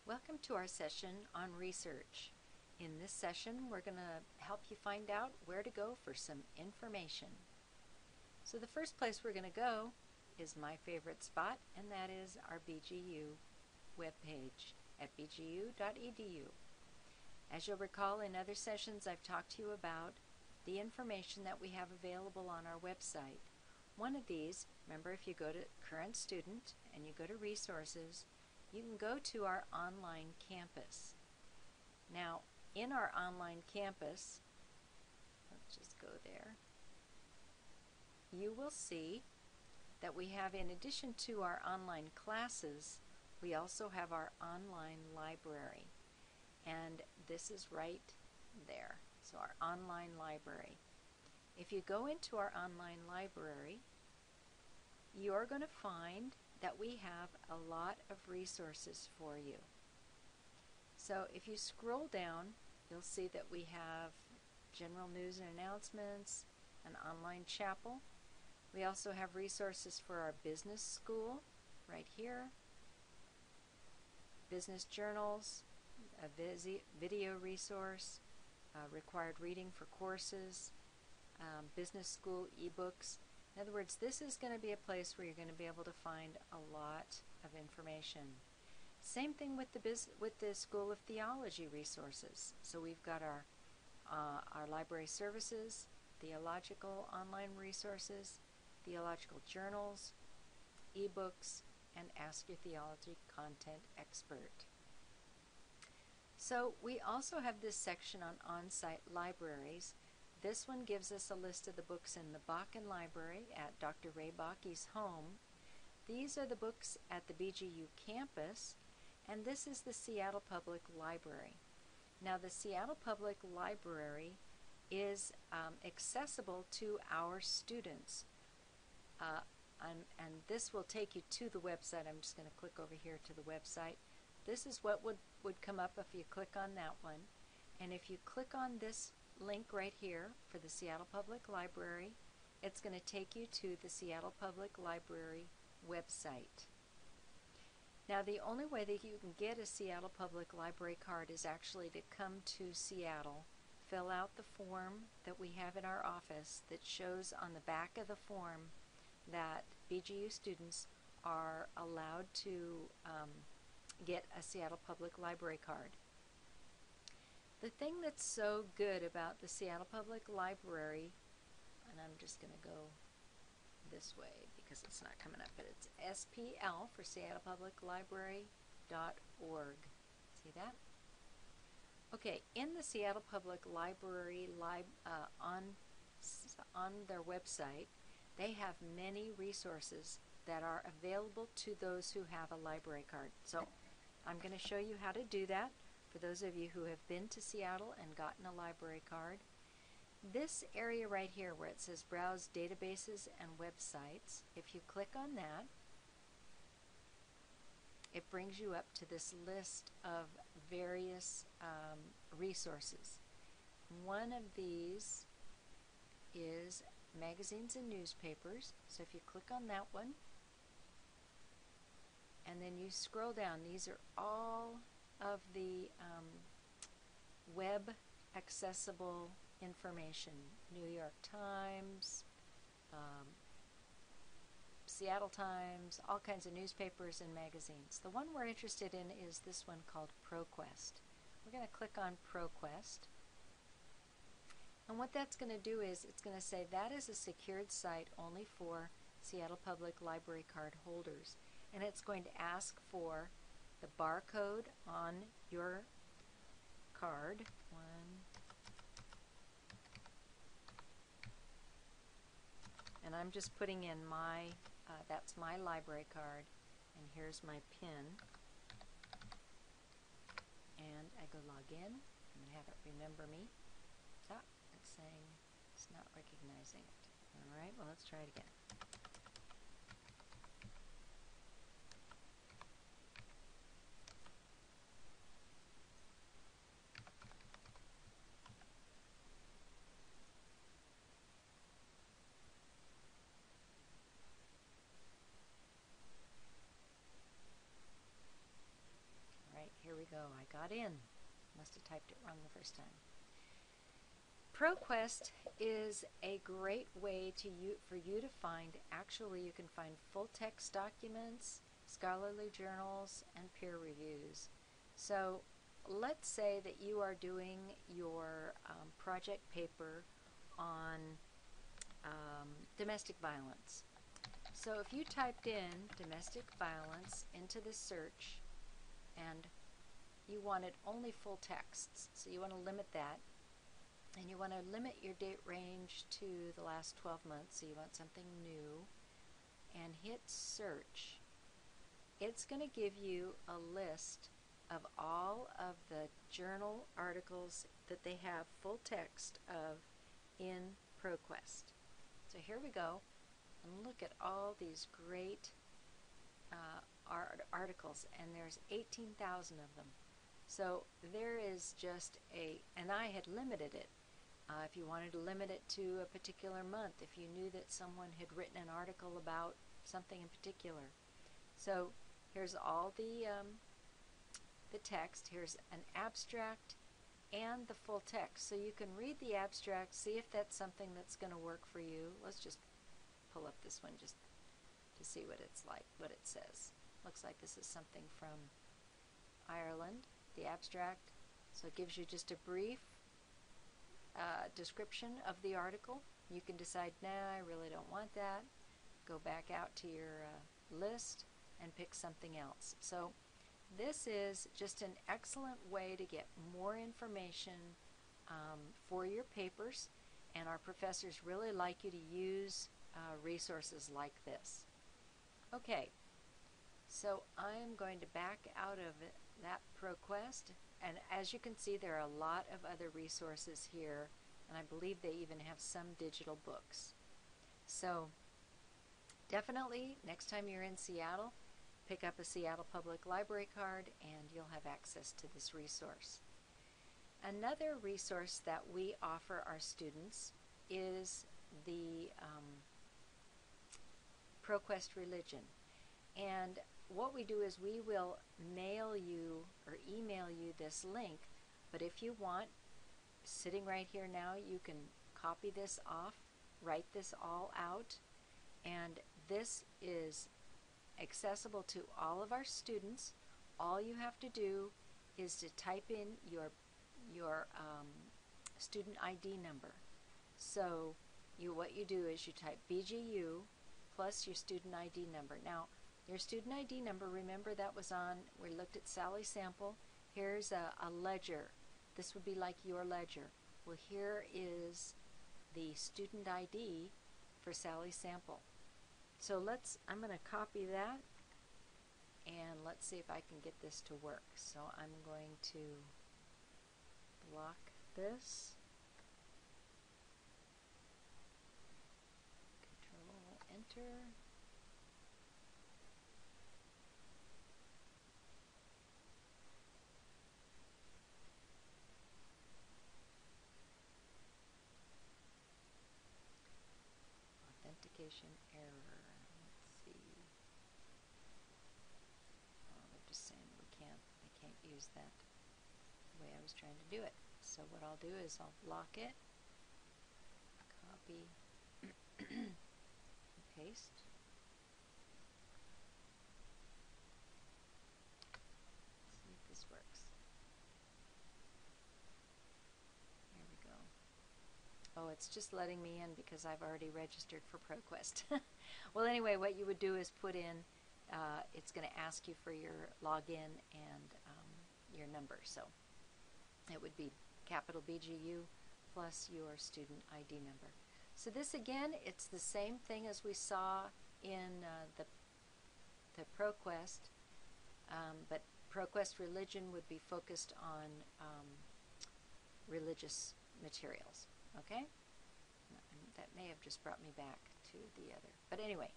Welcome to our session on research. In this session, we're going to help you find out where to go for some information. So the first place we're going to go is my favorite spot, and that is our Bgu webpage at bgu.edu. As you'll recall, in other sessions I've talked to you about the information that we have available on our website. One of these, remember, if you go to Current Student and you go to Resources, you can go to our online campus. Now, in our online campus, let's just go there, you will see that we have, in addition to our online classes, we also have our online library. And this is right there. So our online library. If you go into our online library, you're going to find that we have a lot of resources for you. So if you scroll down, you'll see that we have general news and announcements, an online chapel. We also have resources for our business school right here, business journals, a video resource, required reading for courses, business school ebooks. In other words, this is going to be a place where you're going to be able to find a lot of information. Same thing with the School of Theology resources. So we've got our library services, theological online resources, theological journals, ebooks, and Ask Your Theology Content Expert. So we also have this section on on-site libraries. This one gives us a list of the books in the Bakken Library at Dr. Ray Bache's home. These are the books at the BGU campus, and this is the Seattle Public Library. Now, the Seattle Public Library is accessible to our students, and this will take you to the website. I'm just going to click over here to the website. This is what would come up if you click on that one. And if you click on this link right here for the Seattle Public Library, it's going to take you to the Seattle Public Library website. Now, the only way that you can get a Seattle Public Library card is actually to come to Seattle, fill out the form that we have in our office that shows on the back of the form that BGU students are allowed to get a Seattle Public Library card. The thing that's so good about the Seattle Public Library, and I'm just going to go this way because it's not coming up, but it's SPL for seattlepubliclibrary.org. See that? Okay, in the Seattle Public Library on their website, they have many resources that are available to those who have a library card. So I'm going to show you how to do that for those of you who have been to Seattle and gotten a library card. This area right here where it says Browse Databases and Websites, if you click on that, it brings you up to this list of various resources. One of these is magazines and newspapers. So if you click on that one, and then you scroll down, these are all of the web accessible information. New York Times, Seattle Times, all kinds of newspapers and magazines. The one we're interested in is this one called Proquest. We're going to click on Proquest. And what that's going to do is it's going to say that is a secured site only for Seattle Public Library card holders. And it's going to ask for the barcode on your card. And I'm just putting in my, that's my library card, and here's my PIN. And I go log in, and have it remember me. Ah, it's saying it's not recognizing it. All right, well, let's try it again. Here we we go. I got in. Must have typed it wrong the first time. Proquest is a great way for you to find, actually you can find full text documents, scholarly journals, and peer reviews. So let's say that you are doing your project paper on domestic violence. So if you typed in domestic violence into the search and you wanted only full texts, so you want to limit that, and you want to limit your date range to the last 12 months, so you want something new, and hit search, it's going to give you a list of all of the journal articles that they have full text of in Proquest. So here we go, and look at all these great articles, and there's 18,000 of them. So there is just and I had limited it. If you wanted to limit it to a particular month, if you knew that someone had written an article about something in particular. So here's all the text. Here's an abstract and the full text. So you can read the abstract, see if that's something that's going to work for you. Let's just pull up this one just to see what it's like, what it says. Looks like this is something from Ireland, the abstract. So it gives you just a brief description of the article. You can decide, nah, I really don't want that. Go back out to your list and pick something else. So this is just an excellent way to get more information for your papers, and our professors really like you to use resources like this. Okay, so I'm going to back out of that Proquest, and as you can see, there are a lot of other resources here, and I believe they even have some digital books. So definitely next time you're in Seattle, pick up a Seattle Public Library card and you'll have access to this resource. Another resource that we offer our students is the Proquest Religion. And what we do is we will mail you or email you this link, but if you want, sitting right here now, you can copy this off, write this all out, and this is accessible to all of our students. All you have to do is to type in your student ID number. So what you do is you type BGU plus your student ID number. Now, your student ID number, remember that was on, we looked at Sally Sample. Here's a ledger. This would be like your ledger. Well, here is the student ID for Sally Sample. So I'm going to copy that, and let's see if I can get this to work. So I'm going to block this. Control Enter. Authentication error. Let's see. Oh, they're just saying I can't use that the way I was trying to do it. So what I'll do is I'll block it, copy, paste. Let's see if this works. There we go. Oh, it's just letting me in because I've already registered for Proquest. Well, anyway, what you would do is put in, it's going to ask you for your login and your number. So it would be capital BGU plus your student ID number. So this again, it's the same thing as we saw in the Proquest, but Proquest Religion would be focused on religious materials. Okay? That may have just brought me back to the other. But anyway,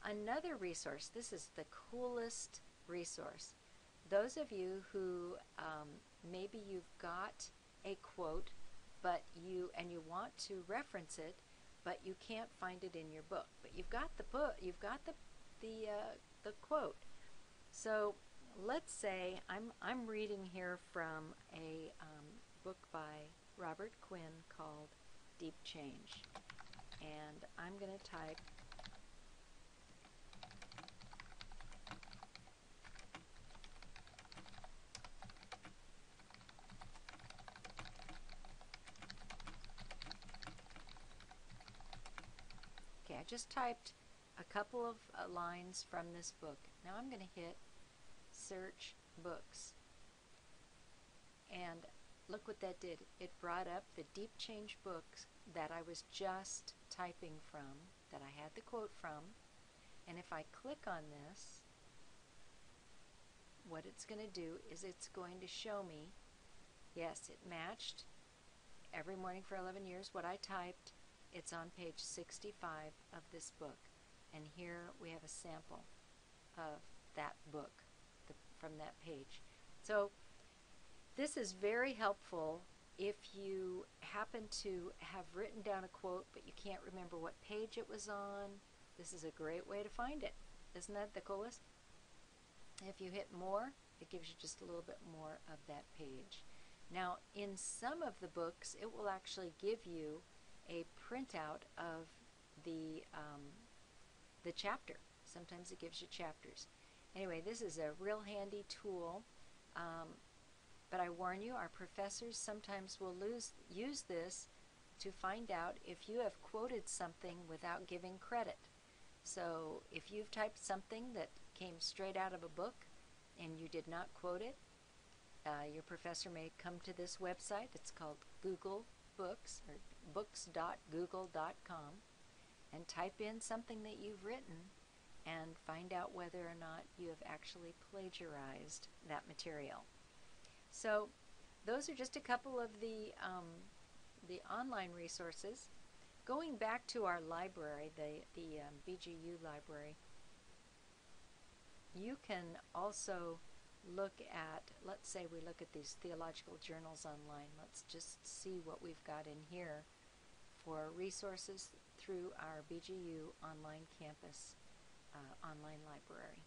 another resource, this is the coolest resource. Those of you who maybe you've got a quote, but you want to reference it, but you can't find it in your book. But you've got the book, you've got the quote. So let's say I'm reading here from a book by Robert Quinn called Deep Change, and I'm going to type okay, I just typed a couple of lines from this book. Now I'm going to hit search books, and look what that did. It brought up the Deep Change books that I was just typing from, that I had the quote from. And if I click on this, what it's going to do is it's going to show me, yes, it matched every morning for 11 years what I typed. It's on page 65 of this book, and here we have a sample of that book from that page. So this is very helpful if you happen to have written down a quote but you can't remember what page it was on. This is a great way to find it. Isn't that the coolest? If you hit more, it gives you just a little bit more of that page. Now, in some of the books, it will actually give you a printout of the chapter. Sometimes it gives you chapters. Anyway, this is a real handy tool, but I warn you, our professors sometimes will use this to find out if you have quoted something without giving credit. So if you've typed something that came straight out of a book and you did not quote it, your professor may come to this website. It's called Google Books, or books.google.com, and type in something that you've written and find out whether or not you have actually plagiarized that material. So those are just a couple of the online resources. Going back to our library, the BGU library, you can also look at, let's say we look at these theological journals online. Let's just see what we've got in here for resources through our BGU online campus online library.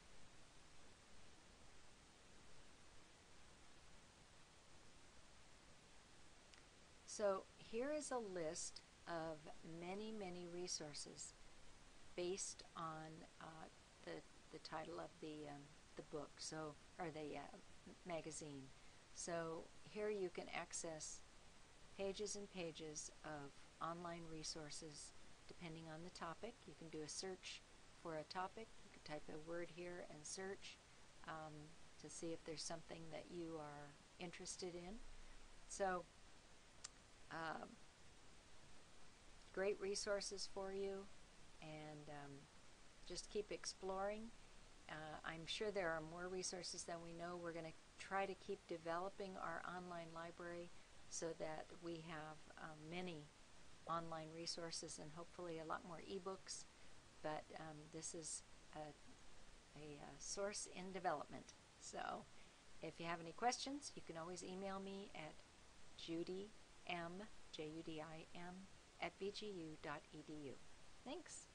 So here is a list of many, many resources based on the title of the book, so, or the magazine. So here you can access pages and pages of online resources depending on the topic. You can do a search for a topic. You can type a word here and search to see if there's something that you are interested in. So great resources for you, and just keep exploring. I'm sure there are more resources than we know. We're going to try to keep developing our online library so that we have many online resources and hopefully a lot more ebooks, but this is a source in development. So if you have any questions, you can always email me at judim, Judim, @bgu.edu. Thanks.